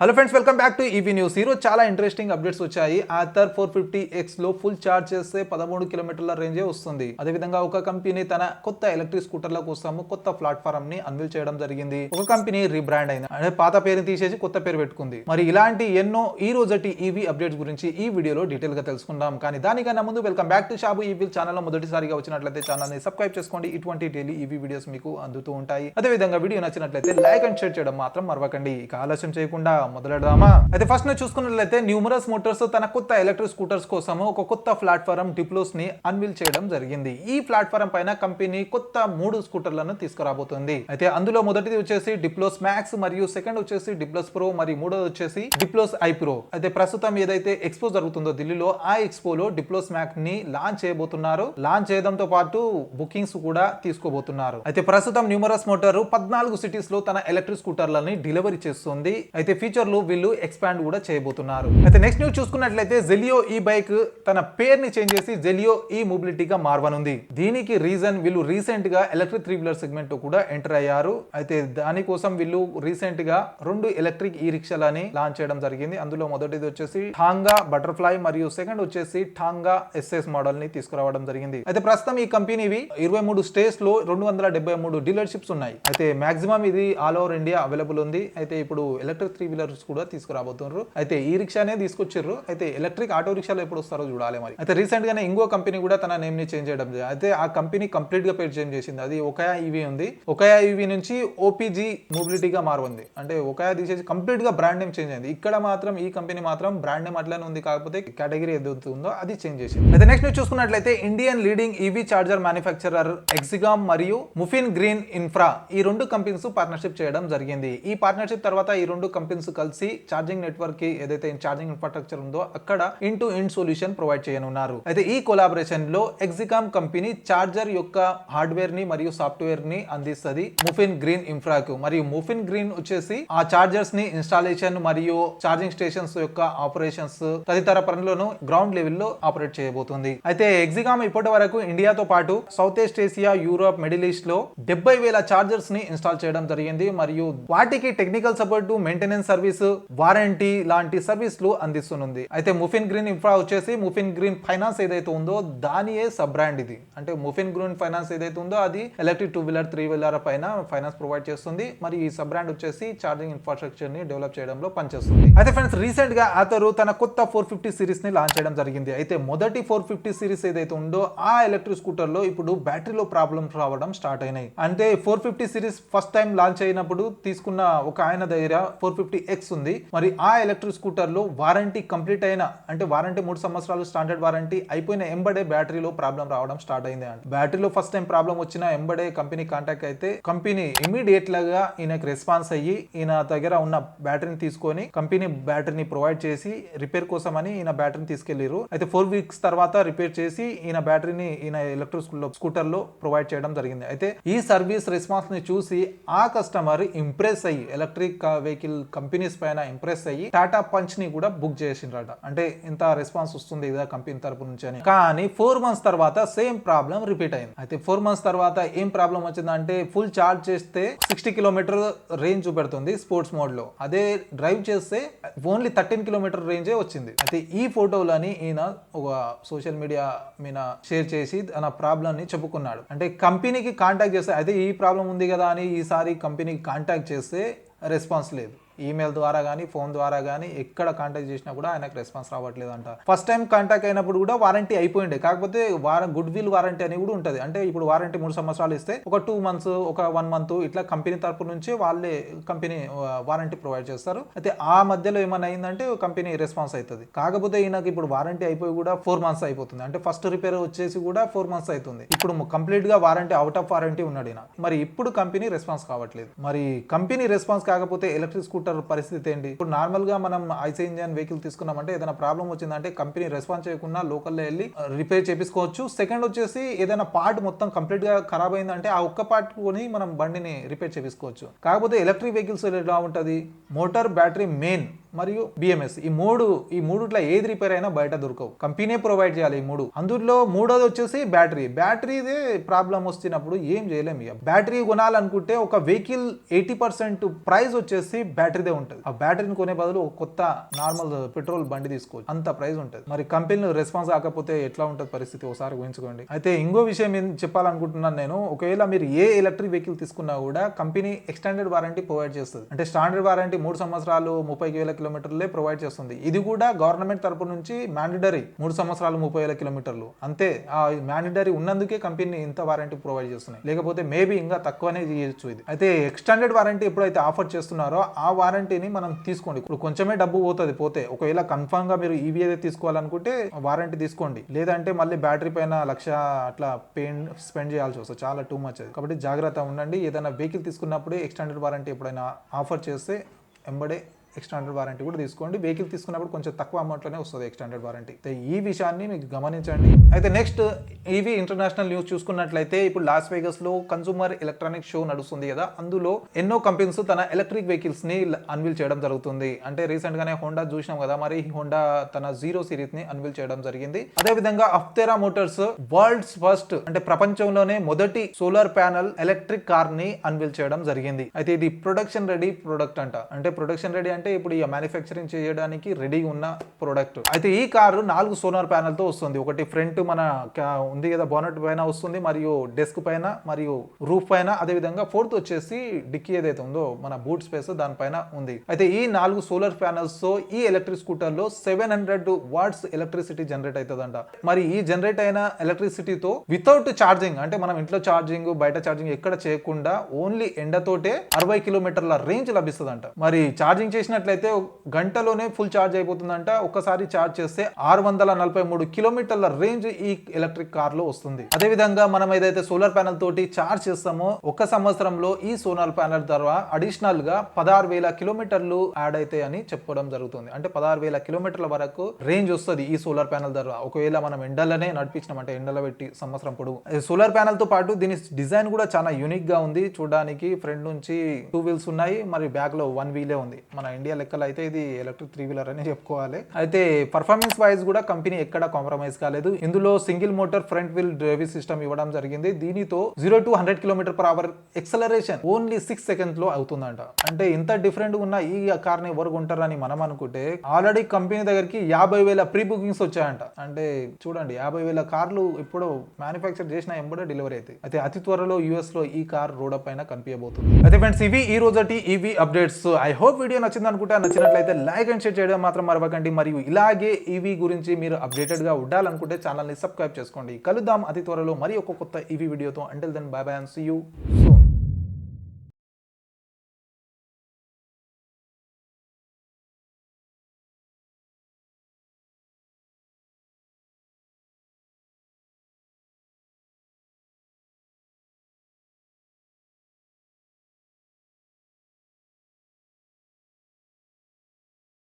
Hello friends, welcome back to EV news. ఈరోజు చాలా interesting updates వచ్చాయి. ఆథర్ 450X లో ఫుల్ ఛార్జ్ చేస్తే 13 కిలోమీటర్ల రేంజే వస్తుంది. అదేవిధంగా ఒక కంపెనీ తన కొత్త ఎలక్ట్రిక్ స్కూటర్ల కోసం కొత్త ప్లాట్ఫామ్ ని అన్వీల్ చేయడం జరిగింది. ఒక కంపెనీ రీబ్రాండ్ అయింది, అంటే పాత పేరుని తీసేసి కొత్త పేరు పెట్టుకుంది. మరి ఇలాంటి ఎన్నో ఈ రోజటి ఈవీ అప్డేట్స్ గురించి ఈ వీడియోలో డీటెయిల్ గా తెలుసుకుందాం. కానీ దానికన్నా ముందు welcome back to Shabu EV channel లో మొదటిసారిగా వచ్చినట్లయితే ఛానల్ ని సబ్స్క్రైబ్ చేసుకోండి. ఇటువంటి డైలీ ఈవీ వీడియోస్ మీకు అందుతూ ఉంటాయి. అదేవిధంగా వీడియో నచ్చినట్లయితే లైక్ అండ్ షేర్ చేయడం మాత్రం మరవకండి. ఇక ఆలస్యం చేయకుండా మొదలెడదామా? అయితే ఫస్ట్ చూసుకున్నట్లయితే న్యూమరస్ మోటార్స్ తన కొత్త ఎలక్ట్రిక్ స్కూటర్స్ కోసం ఒక కొత్త ప్లాట్ఫామ్ డిప్లోస్ ని అన్వీల్ చేయడం జరిగింది. ఈ ప్లాట్ఫామ్ పైన కంపెనీ కొత్త 3 స్కూటర్లను తీసుకురాబోతుంది. అయితే అందులో మొదటిది వచ్చేసి డిప్లోస్ మ్యాక్స్, మరియు సెకండ్ వచ్చేసి డిప్లోస్ ప్రో, మరియు మూడోది వచ్చేసి డిప్లోస్ ఐ ప్రో. అయితే ప్రస్తుతం ఏదైతే ఎక్స్పో జరుగుతుందో ఢిల్లీలో, ఆ ఎక్స్పోలో డిప్లోస్ మ్యాక్స్ ని లాంచ్ చేయబోతున్నారు. లాంచ్ చేయడంతో పాటు బుకింగ్స్ కూడా తీసుకోబోతున్నారు. అయితే ప్రస్తుతం న్యూమరస్ మోటార్ 14 సిటీస్ లో తన ఎలక్ట్రిక్ స్కూటర్లని డెలివరీ చేస్తుంది. అయితే ఫీచర్లు వీళ్ళు ఎక్స్పాండ్ కూడా చేయబోతున్నారు. అయితే నెక్స్ట్ న్యూస్ చూసుకున్నట్లయితే జెలియో ఈ బైక్ తన పేరుని చేంజ్ చేసి జెలియో ఈ మొబిలిటీగా మారవనుంది. దీనికి రీజన్ వీళ్ళు రీసెంట్ గా ఎలక్ట్రిక్ 3 వీలర్ సెగ్మెంట్ కూడా ఎంటర్ అయ్యారు. అయితే దానికోసం వీళ్ళు రీసెంట్ గా 2 ఎలక్ట్రిక్ ఈ రిక్షాలని లాంచ్ చేయడం జరిగింది. అందులో మొదటిది వచ్చేసి టాంగా బటర్ఫ్లై, మరియు సెకండ్ వచ్చేసి టాంగా ఎస్ఎస్ మోడల్ ని తీసుకురావడం జరిగింది. అయితే ప్రస్తుతం ఈ కంపెనీవి 23 స్టేట్స్ లో 273 డీలర్షిప్స్ ఉన్నాయి. అయితే మాక్సిమం ఇది ఆల్ ఓవర్ ఇండియా అవైలబుల్ ఉంది. అయితే ఇప్పుడు ఎలక్ట్రిక్ 3 వీలర్స్ కూడా తీసుకురాబోతున్నారు. అయితే ఈ రిక్షానే తీసుకొచ్చారు. అయితే ఎలక్ట్రిక్ ఆటో రిక్షాలు ఎప్పుడు వస్తారో చూడాలి. మరి అయితే రీసెంట్ గానే ఇంకో కంపెనీ కూడా తన నేమ్ ని చేంజ్ చేయడం జరిగింది. అయితే ఆ కంపెనీ కంప్లీట్ గా పేరు చేంజ్ చేసింది. అది ఒకయా ఈవీ ఉంది. ఒకయా ఈవీ నుంచి ఓపీజీ మొబిలిటీగా మారింది. అంటే ఒకయా తీసేసి కంప్లీట్ గా బ్రాండ్ నేమ్ చేంజ్ అయింది. ఇక్కడ మాత్రం ఈ కంపెనీ మాత్రం బ్రాండ్ నేమ్ అట్లానే ఉంది, కాకపోతే కేటగిరీ ఏదైతే ఉందో అది చేంజ్ చేసింది. అయితే నెక్స్ట్ మీరు చూసుకున్నట్లయితే Indian leading EV charger manufacturer Exicom మరియు ముఫిన్ గ్రీన్ ఇన్ఫ్రా, ఈ 2 కంపెనీస్ పార్ట్నర్షిప్ చేయడం జరిగింది. ఈ పార్ట్నర్షిప్ తర్వాత ఈ 2 కంపెనీస్ కలిసి ఛార్జింగ్ నెట్వర్క్ కి ఏదైతే ఛార్జింగ్ ఇన్ఫ్రాస్ట్రక్చర్ ఉందో అక్కడ ఇండ్ టు ఎండ్ సొల్యూషన్ ప్రొవైడ్ చేయనున్నారు. అయితే ఈ కొలాబరేషన్ లో ఎక్సిగామ్ కంపెనీ చార్జర్ యొక్క హార్డ్వేర్ ని మరియు సాఫ్ట్వేర్ ని అందిస్తుంది ముఫిన్ గ్రీన్ ఇన్ఫ్రాకు. మరియు ముఫిన్ గ్రీన్ వచ్చేసి ఆ చార్జర్స్ ని ఇన్స్టాలేషన్ మరియు ఛార్జింగ్ స్టేషన్స్ యొక్క ఆపరేషన్స్ తదితర పనులను గ్రౌండ్ లెవెల్ లో ఆపరేట్ చేయబోతుంది. అయితే ఎక్సిగామ్ ఇప్పటి వరకు ఇండియాతో పాటు south east Asia, Europe, middle east లో 70,000 చార్జర్స్ ని ఇన్స్టాల్ చేయడం జరిగింది. మరియు వాటికి technical support, maintenance service, warranty లాంటి సర్వీస్లు అందిస్తుంది. అయితే ముఫిన్ గ్రీన్ ఇన్ఫ్రా వచ్చేసి ముఫిన్ గ్రీన్ ఫైనాన్స్ ఏదైతే ఉందో దానియే సబ్ బ్రాండ్ ఇది. అంటే ముఫిన్ గ్రీన్ ఫైనాన్స్ ఏదైతే ఉందో అది ఎలక్ట్రిక్ 2 వీలర్ 3 వీలర్ పైన ఫైనాన్స్ ప్రొవైడ్ చేస్తుంది. మరి ఈ సబ్ బ్రాండ్ వచ్చేసి ఛార్జింగ్ ఇన్ఫ్రాస్ట్రక్చర్ ని డెవలప్ చేయడంలో పనిచేస్తుంది. అయితే ఫ్రెండ్స్, రీసెంట్ గా ఆథర్ తన కొత్త 450 సిరీస్ ని లాంచ్ చేయడం జరిగింది. అయితే మొదటి 450 సిరీస్ ఏదైతే ఉందో ఆ ఎలక్ట్రిక్ స్కూటర్ లో ఇప్పుడు బ్యాటరీలో ప్రాబ్లమ్స్ రావడం స్టార్ట్ అయినాయి. అంటే 450 సిరీస్ ఫస్ట్ టైం లాంచ్ అయినప్పుడు తీసుకున్న ఒక ఆయన దగ్గర 450X ఉంది. మరి ఆ ఎలక్ట్రిక్ స్కూటర్ లో వారంటీ కంప్లీట్ అయిన, అంటే వారంటీ 3 సంవత్సరాలు స్టాండర్డ్ వారంటీ అయిపోయిన ఎంబడే బ్యాటరీలో ప్రాబ్లం రావడం స్టార్ట్ అయింది. అంటే బ్యాటరీలో ఫస్ట్ టైం ప్రాబ్లం వచ్చిన ఎంబడే కంపెనీ కాంటాక్ట్ అయితే కంపెనీ ఇమీడియట్ గా ఈయనకి రెస్పాన్స్ అయ్యి ఈయన దగ్గర ఉన్న బ్యాటరీని తీసుకొని కంపెనీ బ్యాటరీని ప్రొవైడ్ చేసి రిపేర్ కోసం అని ఈయన బ్యాటరీని తీసుకెళ్లిరు. అయితే 4 వీక్స్ తర్వాత రిపేర్ చేసి ఈయన బ్యాటరీని ఈయన ఎలక్ట్రిక్ స్కూటర్ లో ప్రొవైడ్ చేయడం జరిగింది. అయితే ఈ సర్వీస్ రెస్పాన్స్ ని చూసి ఆ కస్టమర్ ఇంప్రెస్ అయ్యి ఎలక్ట్రిక్ వెహికల్ కంపెనీస్ పైన ఇంప్రెస్ అయ్యి టాటా పంచ్ ని కూడా బుక్ చేసిండ్రట. అంటే ఇంత రెస్పాన్స్ వస్తుంది కదా కంపెనీ తరపు నుంచి అని. కానీ 4 మంత్స్ తర్వాత సేమ్ ప్రాబ్లం రిపీట్ అయింది. అయితే 4 మంత్స్ తర్వాత ఏం ప్రాబ్లం వచ్చిందంటే ఫుల్ ఛార్జ్ చేస్తే 60 కిలోమీటర్ రేంజ్ చూపెడుతుంది స్పోర్ట్స్ మోడ్ లో. అదే డ్రైవ్ చేస్తే ఓన్లీ 13 కిలోమీటర్ రేంజే వచ్చింది. అయితే ఈ ఫోటోలని ఈయన ఒక సోషల్ మీడియా మీద షేర్ చేసి తన ప్రాబ్లం ని చెప్పుకున్నాడు. అంటే కంపెనీకి కాంటాక్ట్ చేస్తే, అయితే ఈ ప్రాబ్లం ఉంది కదా అని ఈసారి కంపెనీకి కాంటాక్ట్ చేస్తే రెస్పాన్స్ లేదు. ఈమెయిల్ ద్వారా కానీ ఫోన్ ద్వారా కానీ ఎక్కడ కాంటాక్ట్ చేసినా కూడా ఆయనకు రెస్పాన్స్ రావట్లేదు అంట. ఫస్ట్ టైం కాంటాక్ట్ అయినప్పుడు కూడా వారంటీ అయిపోయిండే, కాకపోతే గుడ్ విల్ వారంటీ అని కూడా ఉంటుంది. అంటే ఇప్పుడు వారంటీ 3 సంవత్సరాలు ఇస్తే ఒక 2 మంత్స్, ఒక 1 మంత్ ఇట్లా కంపెనీ తరపు నుంచి వాళ్ళే కంపెనీ వారంటీ ప్రొవైడ్ చేస్తారు. అయితే ఆ మధ్యలో ఏమైనా అయిందంటే కంపెనీ రెస్పాన్స్ అవుతుంది. కాకపోతే ఈయనకి ఇప్పుడు వారంటీ అయిపోయి కూడా 4 మంత్స్ అయిపోతుంది. అంటే ఫస్ట్ రిపేర్ వచ్చేసి కూడా 4 మంత్స్ అవుతుంది. ఇప్పుడు కంప్లీట్ గా వారంటీ అవుట్ ఆఫ్ వారంటీ ఉన్నాడు ఈయన. మరి ఇప్పుడు కంపెనీ రెస్పాన్స్ కావట్లేదు. మరి కంపెనీ రెస్పాన్స్ కాకపోతే ఎలక్ట్రిక్ స్కూటర్ పరిస్థితి ఏంటి? ఇప్పుడు నార్మల్ గా మనం ఐసీ ఇంజన్ వెహికల్ తీసుకున్నామంటే ఏదైనా ప్రాబ్లం వచ్చిందంటే కంపెనీ రెస్పాన్స్ చేయకుండా లోకల్లో వెళ్ళి రిపేర్ చేపించుకోవచ్చు. సెకండ్ వచ్చేసి ఏదైనా పార్ట్ మొత్తం కంప్లీట్ గా ఖరాబ్ అయిందంటే ఆ ఒక్క పార్ట్ కొని మనం బండిని రిపేర్ చేపించుకోవచ్చు. కాకపోతే ఎలక్ట్రిక్ వెహికల్స్ ఎలా ఉంటది, మోటార్, బ్యాటరీ మెయిన్, మరియు బిఎంఎస్. ఈ మూడుట్లో ఏది రిపేర్ అయినా బయట దొరకవు, కంపెనీ ప్రొవైడ్ చేయాలి ఈ మూడు. అందులో మూడోది వచ్చేసి బ్యాటరీదే ప్రాబ్లం వస్తున్నప్పుడు ఏం చేయలేము. ఇక బ్యాటరీ కొనాలనుకుంటే ఒక వెహికల్ 80% ప్రైస్ వచ్చేసి బ్యాటరీదే ఉంటుంది. ఆ బ్యాటరీని కొనే బదులు ఒక కొత్త నార్మల్ పెట్రోల్ బండి తీసుకోవచ్చు, అంత ప్రైస్ ఉంటుంది. మరి కంపెనీలు రెస్పాన్స్ కాకపోతే ఎట్లా ఉంటుంది పరిస్థితి ఒకసారి ఊహించుకోండి. అయితే ఇంకో విషయం ఏం చెప్పాలనుకుంటున్నాను నేను, ఒకవేళ మీరు ఏ ఎలక్ట్రిక్ వెహికల్ తీసుకున్నా కూడా కంపెనీ ఎక్స్టెండెడ్ వారంటీ ప్రొవైడ్ చేస్తుంది. అంటే స్టాండర్డ్ వారంటీ 3 సంవత్సరాలు 30,000 కిలోమీటర్లే ప్రొవైడ్ చేస్తుంది. ఇది కూడా గవర్నమెంట్ తరపు నుంచి మ్యాండేటరీ 3 సంవత్సరాలు 30,000 కిలోమీటర్లు అంతే. ఆ మ్యాండేటరీ ఉన్నందుకే కంపెనీ ఇంత వారంటీ ప్రొవైడ్ చేస్తున్నాయి, లేకపోతే మేబీ ఇంకా తక్కువనే చేయొచ్చు ఇది. అయితే ఎక్స్టెండెడ్ వారంటీ ఎప్పుడైతే ఆఫర్ చేస్తున్నారో ఆ వారంటీని మనం తీసుకోండి. ఇప్పుడు కొంచెమే డబ్బు పోతే ఒకవేళ కన్ఫర్మ్ గా మీరు ఈవీ ఏదైతే తీసుకోవాలనుకుంటే వారంటీ తీసుకోండి, లేదంటే మళ్ళీ బ్యాటరీ పైన 1,00,000 అట్లా స్పెండ్ చేయాల్సి వస్తుంది, చాలా టూ మచ్ అది. కాబట్టి జాగ్రత్త ఉండండి. ఏదైనా వెహికల్ తీసుకున్నప్పుడే ఎక్స్టెండెడ్ వారంటీ ఎప్పుడైనా ఆఫర్ చేస్తే ఎంబడే ఎక్స్టెండెడ్ వారంటీ కూడా తీసుకోండి. వెహికల్ తీసుకున్నప్పుడు కొంచెం తక్కువ అమౌంట్లోనే వస్తుంది ఎక్స్టెండెడ్ వారంటీ. ఈ విషయాన్ని మీకు గమనించండి. అయితే నెక్స్ట్ ఈవీ ఇంటర్నేషనల్ న్యూస్ చూసుకున్నట్లయితే ఇప్పుడు లాస్ వేగస్ లో కన్సూమర్ ఎలక్ట్రానిక్ షో నడుస్తుంది కదా, అందులో ఎన్నో కంపెనీస్ తన ఎలక్ట్రిక్ వెహికల్స్ ని అన్వీల్ చేయడం జరుగుతుంది. అంటే రీసెంట్ గానే హోండా చూసినాం కదా, మరి హోండా తన 0 సిరీస్ ని అన్వీల్ చేయడం జరిగింది. అదే విధంగా అఫ్తెరా మోటార్స్ వరల్డ్స్ ఫస్ట్ అంటే ప్రపంచంలోనే మొదటి సోలార్ ప్యానల్ ఎలక్ట్రిక్ కార్ ని అన్వీల్ చేయడం జరిగింది. అయితే ఇది ప్రొడక్షన్ రెడీ ప్రొడక్ట్ అంటే ప్రొడక్షన్ రెడీ అంటే ఇప్పుడు ఈ మ్యానుఫ్యాక్చరింగ్ చేయడానికి రెడీ ఉన్న ప్రొడక్ట్. అయితే ఈ కారు 4 సోలార్ ప్యానల్ తో వస్తుంది. ఒకటి ఫ్రంట్ మన ఉంది కదా బానెట్ పైన వస్తుంది, మరియు డెస్క్ పైన, మరియు రూఫ్ పైన. అదే విధంగా ఫోర్త్ వచ్చేసి డిక్కీ ఏదైతే ఉందో మన బూట్ స్పేస్ దానిపైన ఉంది. అయితే ఈ 4 సోలార్ ప్యానల్స్ తో ఈ ఎలక్ట్రిక్ స్కూటర్ లో 700 వాట్స్ ఎలక్ట్రిసిటీ జనరేట్ అవుతుందంట. మరి ఈ జనరేట్ అయిన ఎలక్ట్రిసిటీతో వితౌట్ ఛార్జింగ్, అంటే మనం ఇంట్లో ఛార్జింగ్ బయట ఛార్జింగ్ ఎక్కడ చేయకుండా ఓన్లీ ఎండతోటే 60 కిలోమీటర్ల రేంజ్ లభిస్తుందంట. మరి ఛార్జింగ్ చేసినట్లయితే గంటలోనే ఫుల్ ఛార్జ్ అయిపోతుందంట. ఒక్కసారి ఛార్జ్ చేస్తే 643 కిలోమీటర్ల రేంజ్ ఈ ఎలక్ట్రిక్ కార్ లో వస్తుంది. అదే విధంగా మనం ఏదైతే సోలార్ ప్యానల్ తోటి ఛార్జ్ చేస్తామో ఒక సంవత్సరంలో ఈ సోలార్ ప్యానల్ ద్వారా అడిషనల్ గా 16,000 కిలోమీటర్లు యాడ్ అవుతాయి అని చెప్పుకోవడం జరుగుతుంది. అంటే 16,000 కిలోమీటర్ల వరకు రేంజ్ వస్తుంది ఈ సోలార్ ప్యానల్ ద్వారా. ఒకవేళ మనం ఎండలనే నడిపించినామంటే ఎండలో పెట్టి సంవత్సరం పొడవు. సోలార్ ప్యానల్ తో పాటు దీని డిజైన్ కూడా చాలా యూనిక్ గా ఉంది చూడడానికి. ఫ్రంట్ నుంచి 2 వీల్స్ ఉన్నాయి, మరి బ్యాక్ లో 1 వీలే ఉంది. మన ఇండియా లెక్కలు అయితే ఇది ఎలక్ట్రిక్ 3 వీలర్ అని చెప్పుకోవాలి. అయితే పర్ఫార్మెన్స్ వైజ్ కూడా కంపెనీ ఎక్కడ కాంప్రమైజ్ కాలేదు. ఇందులో single motor front wheel drive system ఇవ్వడం జరిగింది. దీనితో 0 to 100 km/h acceleration only 6 seconds లో అవుతుందంట. అంటే ఇంత డిఫరెంట్ ఉన్న ఈ కార్ ని ఎవరు కొంటారని మనం అనుకుంటే ఆల్రెడీ కంపెనీ దగ్గరికి 50,000 ప్రీ బుకింగ్స్ వచ్చాయంట. అంటే చూడండి 50,000 కార్లు ఇప్పుడు మ్యానుఫ్యాక్చర్ చేసిన ఎంబడే డెలివరీ అవుతాయి. అయితే అతి త్వరలో యూఎస్ లో ఈ కార్ రోడ్ పైన కనిపించబోతుంది. అయితే ఫ్రెండ్స్ ఇవి ఈ రోజటి EV updates. I hope video నచ్చింది అనుకుంటే, నచ్చినట్లయితే లైక్ అండ్ షేర్ చేయడం మాత్రం మరవకండి. మరియు ఇలాగే ఈవీ గురించి మీరు అప్డేటెడ్ గా ఉండాలనుకుంటే ఛానల్ ని సబ్స్క్రైబ్ చేసుకోండి. కలుద్దాం అతి త్వరలో మరి ఒక కొత్త ఈవీ వీడియోతో. Until then bye bye and see you.